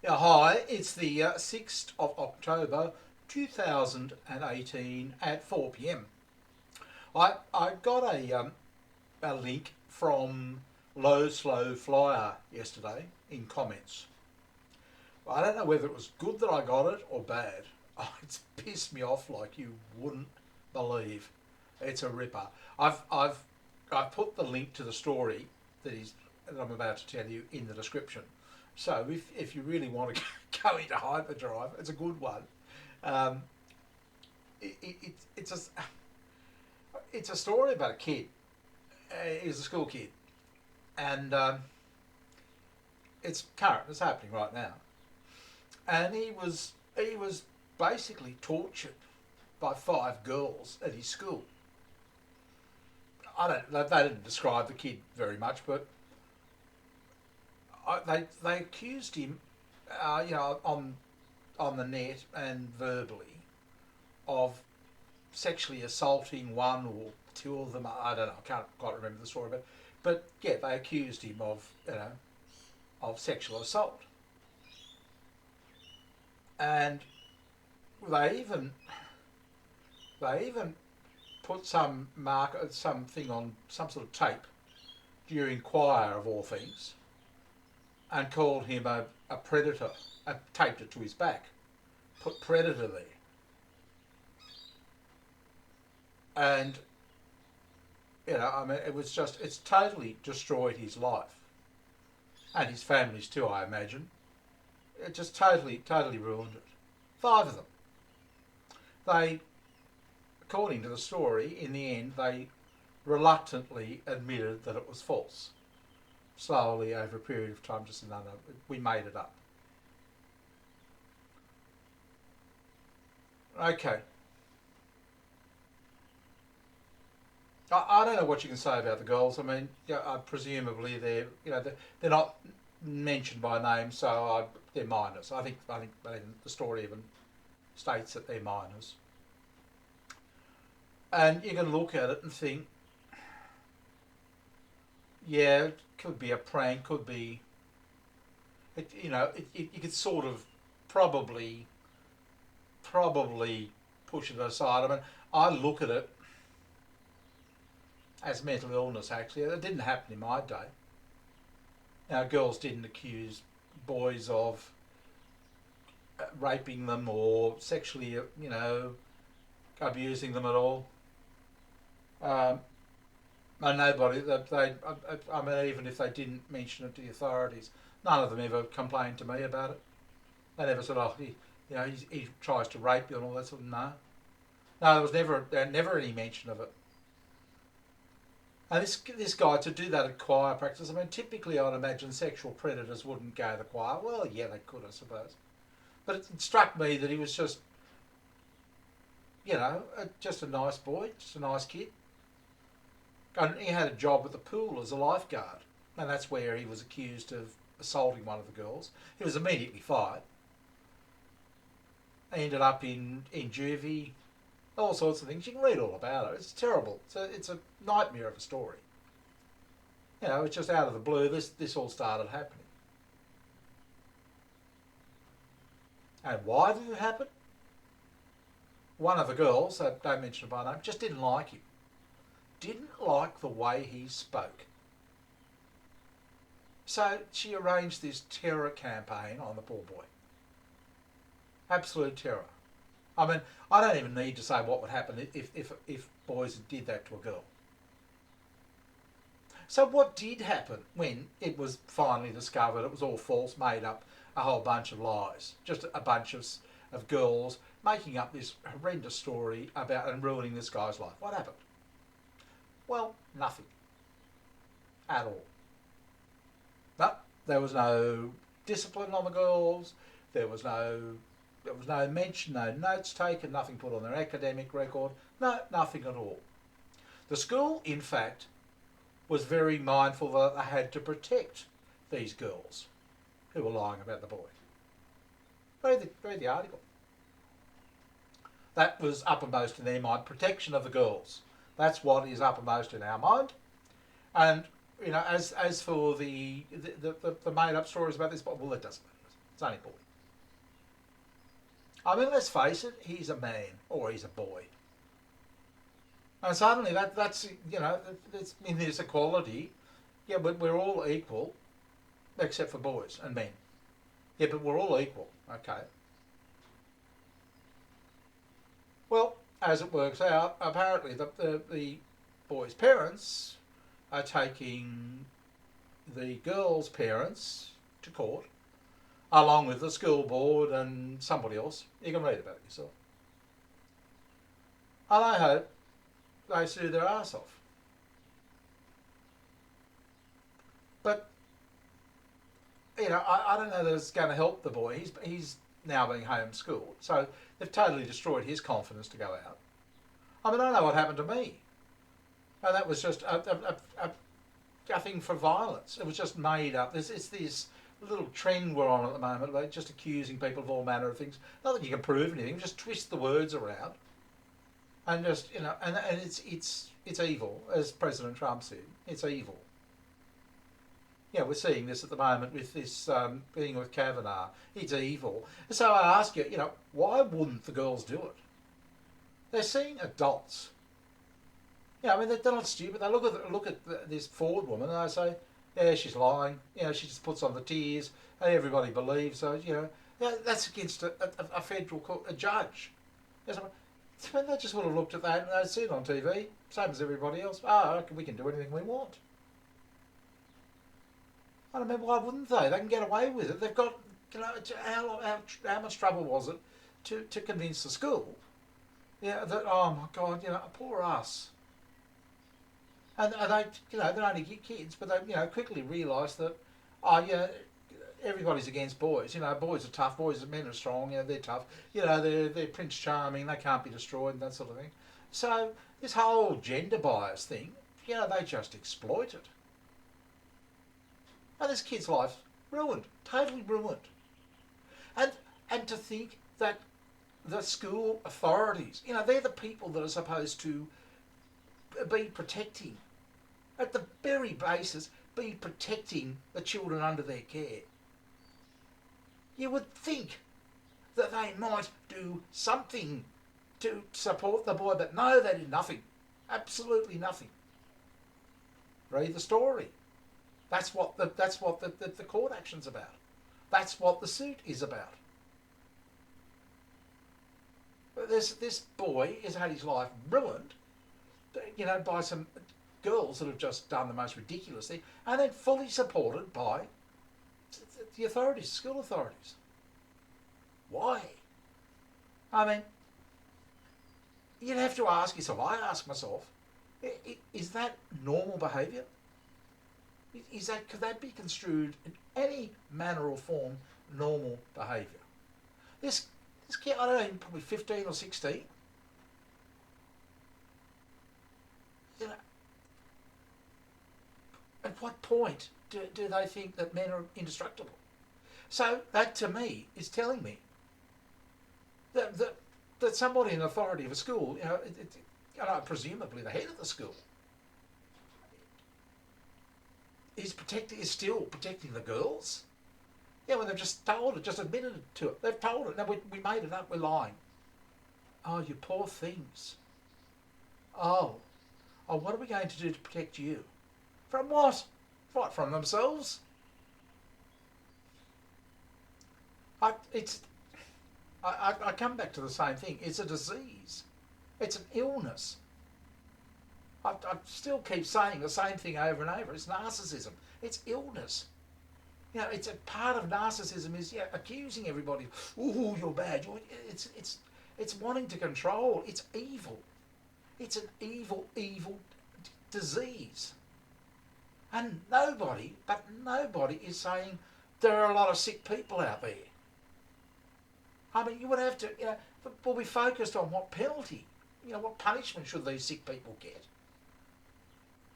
Yeah, hi, it's the 6th of October 2018 at 4 pm. I got a link from Low Slow Flyer yesterday in comments. I don't know whether it was good that I got it or bad. Oh, it's pissed me off like you wouldn't believe. It's a ripper. I've put the link to the story that I'm about to tell you in the description. So if you really want to go into hyperdrive, it's a good one. Um, it, it, it's a it's a story about a kid. He's a school kid, and it's current. It's happening right now. And he was basically tortured by 5 girls at his school. I don't. They didn't describe the kid very much, but they accused him, on the net and verbally, of sexually assaulting one or two of them. I don't know. I can't quite remember the story, but yeah, they accused him of of sexual assault, and they even they even put something on some sort of tape during choir of all things, and called him a predator. And taped it to his back, put predator there, and I mean, it's totally destroyed his life and his family's too. I imagine it just totally ruined it. 5 of them. They, according to the story, in the end they reluctantly admitted that it was false. Slowly over a period of time, just no, we made it up. Okay, I don't know what you can say about the girls. I mean, presumably they're not mentioned by name, so they're minors. I think the story even states that they're minors, and you can look at it and think, yeah, it could be a prank, could be, you could sort of probably probably push it aside. I mean, I look at it as mental illness. Actually, it didn't happen in my day. Girls didn't accuse boys of raping them or sexually, abusing them at all. Um, and nobody that I mean, even if they didn't mention it to the authorities, none of them ever complained to me about it. They never said, "Oh, he tries to rape you" and all that sort of. No, no, there was never any mention of it. And this guy, to do that at choir practice, I mean, typically I'd imagine sexual predators wouldn't go to choir. Well, yeah, they could, I suppose. But it struck me that he was just a nice boy, just a nice kid. And he had a job at the pool as a lifeguard. And that's where he was accused of assaulting one of the girls. He was immediately fired. He ended up in juvie, all sorts of things. You can read all about it. It's terrible. It's a nightmare of a story. It's just out of the blue. This all started happening. And why did it happen? One of the girls, don't mention it by name, just didn't like him. Didn't like the way he spoke. So she arranged this terror campaign on the poor boy. Absolute terror. I mean, I don't even need to say what would happen if boys did that to a girl. So what did happen when it was finally discovered it was all false, made up, a whole bunch of lies, just a bunch of girls making up this horrendous story about and ruining this guy's life? What happened? Well, nothing at all. No, there was no discipline on the girls. There was no mention, no notes taken, nothing put on their academic record. No, nothing at all. The school, in fact, was very mindful that they had to protect these girls who were lying about the boy. Read the article. That was uppermost in their mind, protection of the girls. That's what is uppermost in our mind. And as for the made up stories about this, well, it doesn't matter. It's only a boy. I mean, let's face it, he's a man or he's a boy. And suddenly that's, you know, it's in this equality. Yeah, but we're all equal, except for boys and men. Yeah, but we're all equal. Okay. Well, as it works out, apparently the boys' parents are taking the girls' parents to court, along with the school board and somebody else. You can read about it yourself. And I hope they sue their arse off. But, you know, I don't know that it's going to help the boy. He's now being homeschooled. So they've totally destroyed his confidence to go out. I mean, I know what happened to me. And that was just a thing for violence. It was just made up. It's this little trend we're on at the moment, like just accusing people of all manner of things. Not that you can prove anything, just twist the words around. And just, you know, and it's evil, as President Trump said. It's evil. Yeah, we're seeing this at the moment with this being with Kavanaugh. It's evil. So I ask you, you know, why wouldn't the girls do it? They're seeing adults. Yeah, I mean, they're not stupid. They look at this Ford woman and they say, yeah, she's lying. You know, she just puts on the tears. And everybody believes her. You know, that's against a federal court, a judge. When they just would have looked at that and they'd see it on TV, same as everybody else. Oh, we can do anything we want. I don't know, why wouldn't they? They can get away with it. They've got, you know, how much trouble was it to convince the school? Yeah, that, oh my God, you know, poor us. And they, you know, they're only kids, but they, you know, quickly realised that, oh yeah, everybody's against boys. You know, boys are tough, men are strong. You know, they're tough. You know, they're Prince Charming. They can't be destroyed and that sort of thing. So this whole gender bias thing, you know, they just exploit it. And this kid's life ruined, totally ruined. And to think that the school authorities, you know, they're the people that are supposed to be protecting, at the very basis, be protecting the children under their care. You would think that they might do something to support the boy, but no, they did nothing. Absolutely nothing. Read the story. That's what the court action's about. That's what the suit is about. This boy has had his life ruined, you know, by some girls that have just done the most ridiculous thing, and then fully supported by the authorities, school authorities. Why? I mean, you'd have to ask yourself, I ask myself, is that normal behaviour? Could that be construed in any manner or form normal behaviour? This kid, I don't know, probably 15 or 16. You know, at what point do they think that men are indestructible? So that to me is telling me that somebody in authority of a school, you know, presumably the head of the school, is still protecting the girls. Yeah, when they've just told it, just admitted to it. They've told it. No, we made it up. We're lying. Oh, you poor things. Oh, what are we going to do to protect you? From what? What, from themselves? I come back to the same thing. It's a disease. It's an illness. I still keep saying the same thing over and over. It's narcissism. It's illness. You know, it's a part of narcissism is accusing everybody. Ooh, you're bad. It's wanting to control. It's evil. It's an evil disease. And nobody is saying there are a lot of sick people out there. I mean, you would have to, you know, we'll be focused on what penalty, you know, what punishment should these sick people get?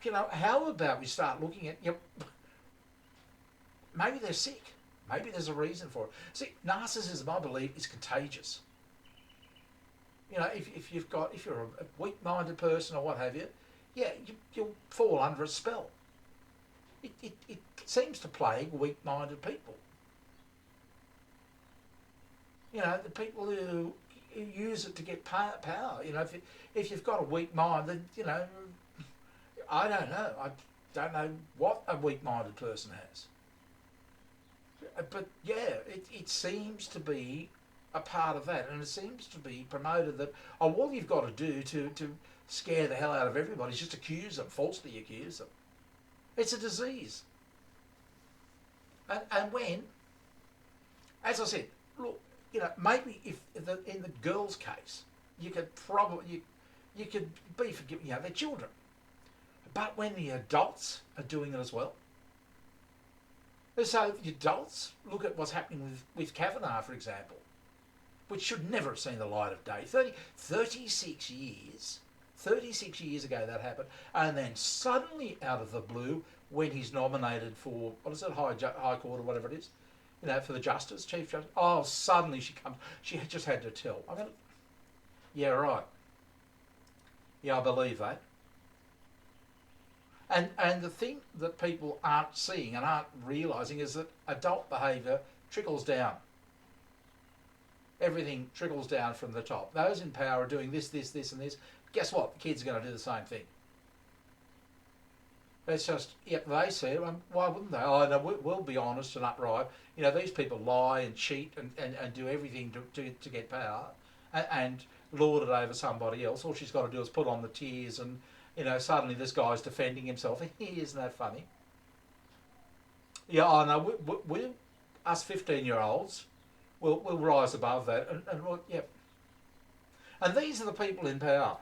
You know, how about we start looking at, you know, maybe they're sick. Maybe there's a reason for it. See, narcissism, I believe, is contagious. You know, if you're a weak-minded person or what have you, yeah, you'll fall under a spell. It seems to plague weak-minded people. You know, the people who use it to get power. You know, if you've got a weak mind, then, you know, I don't know. I don't know what a weak-minded person has. But yeah, it seems to be a part of that, and it seems to be promoted that, oh, all you've got to do to scare the hell out of everybody is just accuse them, falsely accuse them. It's a disease. And when, as I said, look, you know, maybe if in the girls' case, you could probably you could be forgiving, you know, they're children, but when the adults are doing it as well. So the adults, look at what's happening with Kavanaugh, for example, which should never have seen the light of day. 36 years 36 years ago that happened, and then suddenly out of the blue, when he's nominated for, what is it, High Court or whatever it is, you know, for the Justice, Chief Justice, oh, suddenly she just had to tell. I mean, yeah, right. Yeah, I believe that. And the thing that people aren't seeing and aren't realising is that adult behaviour trickles down. Everything trickles down from the top. Those in power are doing this, this, this and this. Guess what? The kids are going to do the same thing. It's just, yep, they see it. Why wouldn't they? Oh, no, we'll be honest and upright. You know, these people lie and cheat and do everything to get power and lord it over somebody else. All she's got to do is put on the tears and, you know, suddenly this guy's defending himself. Isn't that funny? Yeah, I know. We us 15-year-olds, we'll rise above that. And yeah. And these are the people in power.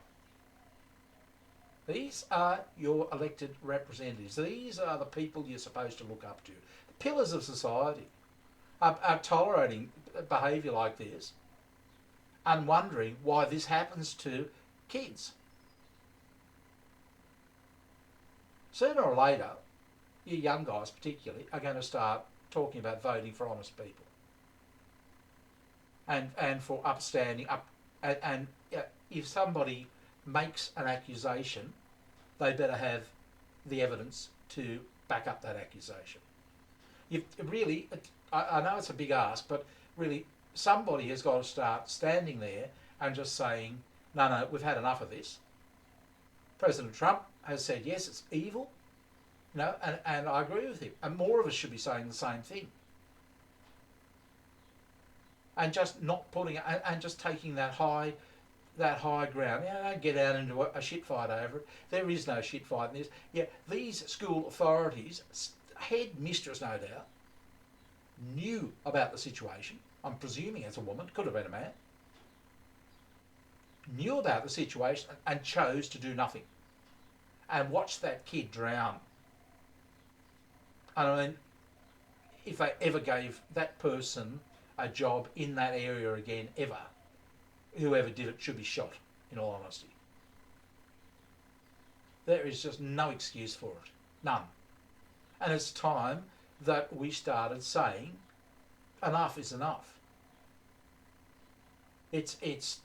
These are your elected representatives. These are the people you're supposed to look up to. The pillars of society are tolerating behaviour like this and wondering why this happens to kids. Sooner or later, you young guys particularly are going to start talking about voting for honest people and for upstanding up and if somebody makes an accusation, they better have the evidence to back up that accusation. Really, I know it's a big ask, but really somebody has got to start standing there and just saying, no, we've had enough of this. President Trump has said, yes, it's evil, you know, and I agree with him. And more of us should be saying the same thing. And just not putting, and just taking that high ground. You know, don't get out into a shit fight over it. There is no shit fight in this. Yeah, these school authorities, headmistress no doubt, knew about the situation. I'm presuming as a woman, could have been a man. Knew about the situation and chose to do nothing. And watched that kid drown. And I mean, if they ever gave that person a job in that area again, ever, whoever did it should be shot, in all honesty. There is just no excuse for it. None. And it's time that we started saying, enough is enough. It's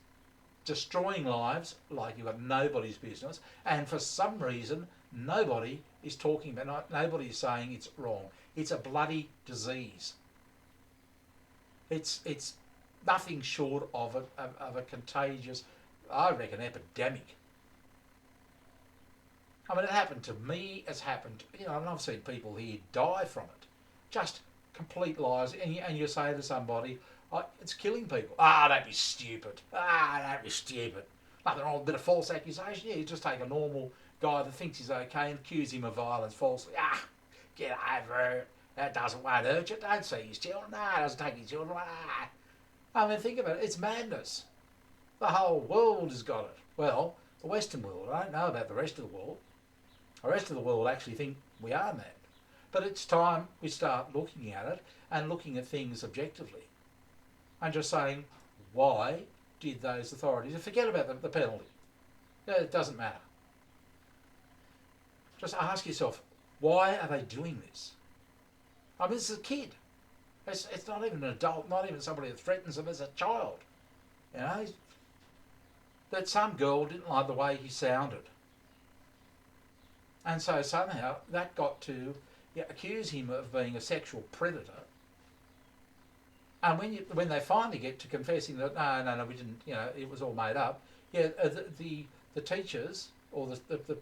destroying lives like you've got nobody's business, and for some reason, nobody is talking about it, nobody is saying it's wrong. It's a bloody disease. It's nothing short of a contagious, I reckon, epidemic. I mean, it happened to me, it's happened, you know, and I've seen people here die from it. Just complete lies. And you say to somebody, oh, it's killing people. Don't be stupid. Don't be stupid. Nothing wrong with a bit of false accusation. Yeah, you just take a normal guy that thinks he's okay and accuse him of violence falsely. Get over it. That won't hurt you. Don't see his children. No, it doesn't take his children. I mean, think about it. It's madness. The whole world has got it. Well, the Western world. I don't know about the rest of the world. The rest of the world actually think we are mad. But it's time we start looking at it and looking at things objectively. And just saying, why did those authorities... Forget about the penalty. It doesn't matter. Just ask yourself, why are they doing this? I mean, this is a kid. It's not even an adult, not even somebody that threatens them as a child. You know, that some girl didn't like the way he sounded. And so somehow that got to accuse him of being a sexual predator. And when they finally get to confessing that no, we didn't, it was all made up. Yeah, the teachers or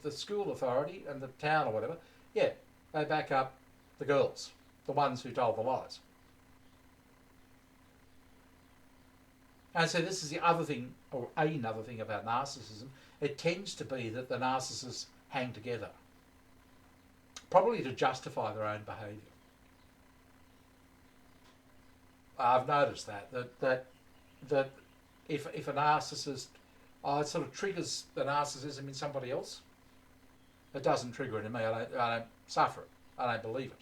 the school authority and the town or whatever, yeah, they back up the girls, the ones who told the lies. And so this is the other thing, or another thing about narcissism. It tends to be that the narcissists hang together, probably to justify their own behaviour. I've noticed that if a narcissist, it sort of triggers the narcissism in somebody else. It doesn't trigger it in me. I don't suffer it. I don't believe it.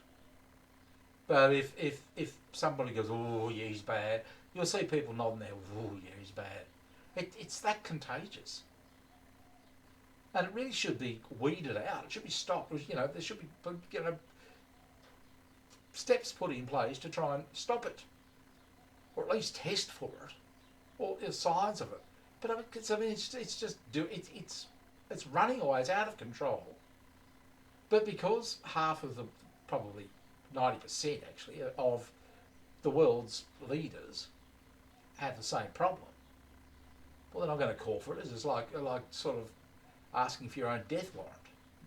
But if somebody goes, oh yeah, he's bad, you'll see people nodding their, oh yeah, he's bad. It's that contagious. And it really should be weeded out. It should be stopped. There should be steps put in place to try and stop it, or at least test for it, or signs of it. But it's running away. It's out of control. But because half of the, probably 90% actually, of the world's leaders have the same problem, well, they're not going to call for it. It's like sort of asking for your own death warrant,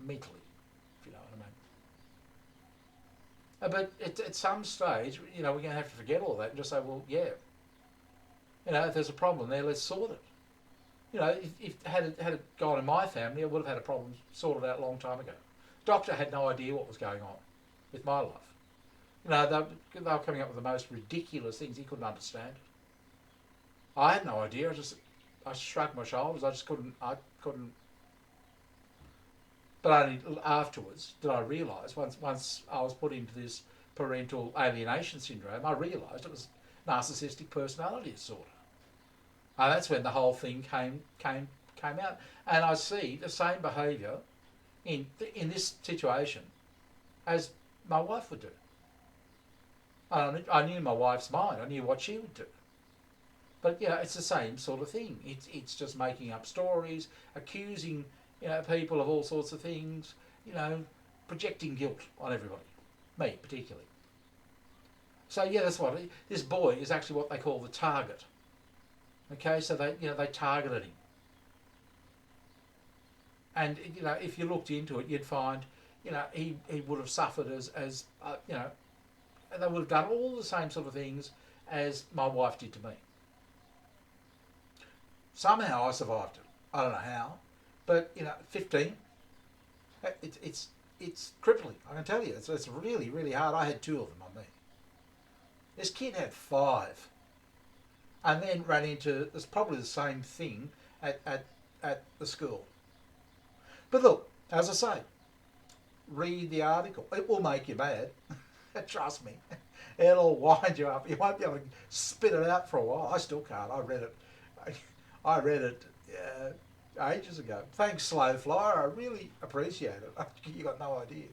mentally, if you know what I mean. But at some stage, we're going to have to forget all that and just say, well, yeah, if there's a problem there, let's sort it. If had it gone in my family, I would have had a problem sorted out a long time ago. Doctor had no idea what was going on with my life. They were coming up with the most ridiculous things. He couldn't understand it. I had no idea. I shrugged my shoulders. I couldn't. But only afterwards did I realise, once I was put into this parental alienation syndrome, I realised it was narcissistic personality disorder. And that's when the whole thing came out. And I see the same behaviour in this situation as my wife would do. I knew my wife's mind. I knew what she would do. But it's the same sort of thing. It's just making up stories, accusing people of all sorts of things, projecting guilt on everybody, me particularly. So that's what this boy is actually what they call the target. Okay, so they targeted him, and if you looked into it, you'd find he would have suffered as they would have done all the same sort of things as my wife did to me. Somehow I survived it. I don't know how. But 15, it's crippling. I can tell you, it's really, really hard. I had 2 of them on me. This kid had 5, and then ran into probably the same thing at the school. But look, as I say, read the article. It will make you mad. Trust me. It'll wind you up. You won't be able to spit it out for a while. I still can't. I read it. Ages ago. Thanks, Slow Flyer. I really appreciate it. You got no idea.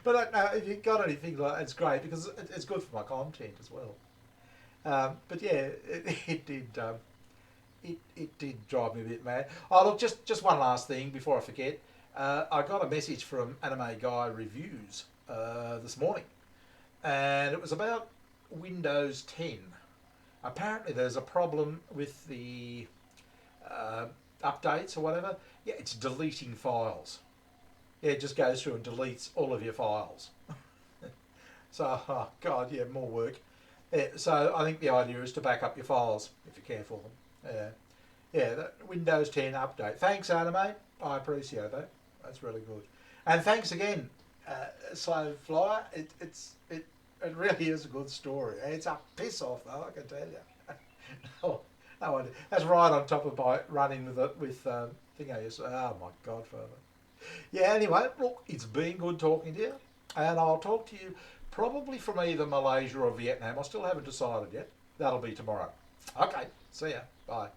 But if you've got anything like that, it's great because it's good for my content as well. But yeah, it did. It did drive me a bit mad. Oh look, just one last thing before I forget. I got a message from Anime Guy Reviews this morning, and it was about Windows 10. Apparently there's a problem with the updates or whatever. Yeah, it's deleting files. Yeah, it just goes through and deletes all of your files. So, oh God, yeah, more work. Yeah, so I think the idea is to back up your files if you care for them. Yeah, that Windows 10 update. Thanks, Anime. I appreciate that. That's really good. And thanks again, Slow Flyer. It really is a good story. It's a piss off though, I can tell you. No idea. That's right on top of my running with thingo. Oh my God, Father. Yeah. Anyway, look, it's been good talking to you, and I'll talk to you probably from either Malaysia or Vietnam. I still haven't decided yet. That'll be tomorrow. Okay. See ya. Bye.